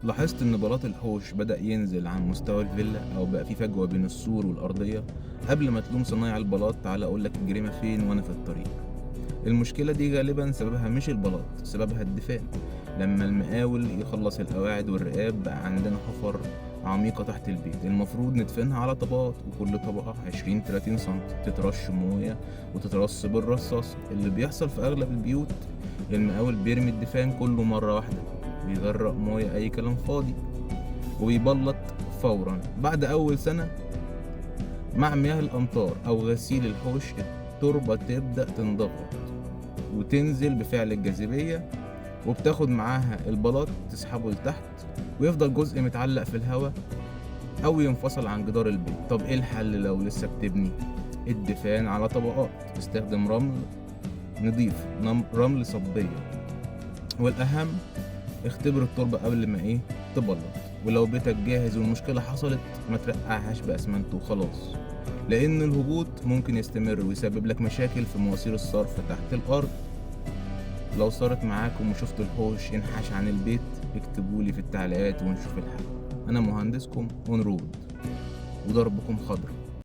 لاحظت إن بلاط الحوش بدأ ينزل عن مستوى الفيلا أو بقى في فجوة بين السور والأرضية. قبل ما تلوم صنايع البلاط تعالى أقولك الجريمة فين وأنا في الطريق. المشكلة دي غالبا سببها مش البلاط، سببها الدفان. لما المقاول يخلص القواعد والرقاب بقى عندنا حفر عميقة تحت البيت المفروض ندفنها على طبقات، وكل طبقة 20-30 سم تترش موية وتترص بالرصاص. اللي بيحصل في أغلب البيوت المقاول بيرمي الدفان كله مرة واحدة، بيغرق موية أي كلام فاضي وبيبلط فورا بعد أول سنة. مع مياه الأمطار أو غسيل الحوش التربة تبدأ تنضغط وتنزل بفعل الجاذبية، وبتاخد معاها البلاط تسحبه لتحت، ويفضل جزء متعلق في الهواء أو ينفصل عن جدار البيت. طب إيه الحل لو لسه بتبني؟ الدفان على طبقات، استخدم رمل نضيف، رمل صبية، والأهم اختبر التربة قبل ما تبلط. ولو بيتك جاهز والمشكلة حصلت ما ترقعهاش بأسمنت وخلاص، لأن الهبوط ممكن يستمر ويسبب لك مشاكل في مواسير الصرف تحت الأرض. لو صارت معاكم وشفت الحوش ينحاش عن البيت اكتبولي في التعليقات ونشوف الحل. أنا مهندسكم اون رود وضربكم خضر.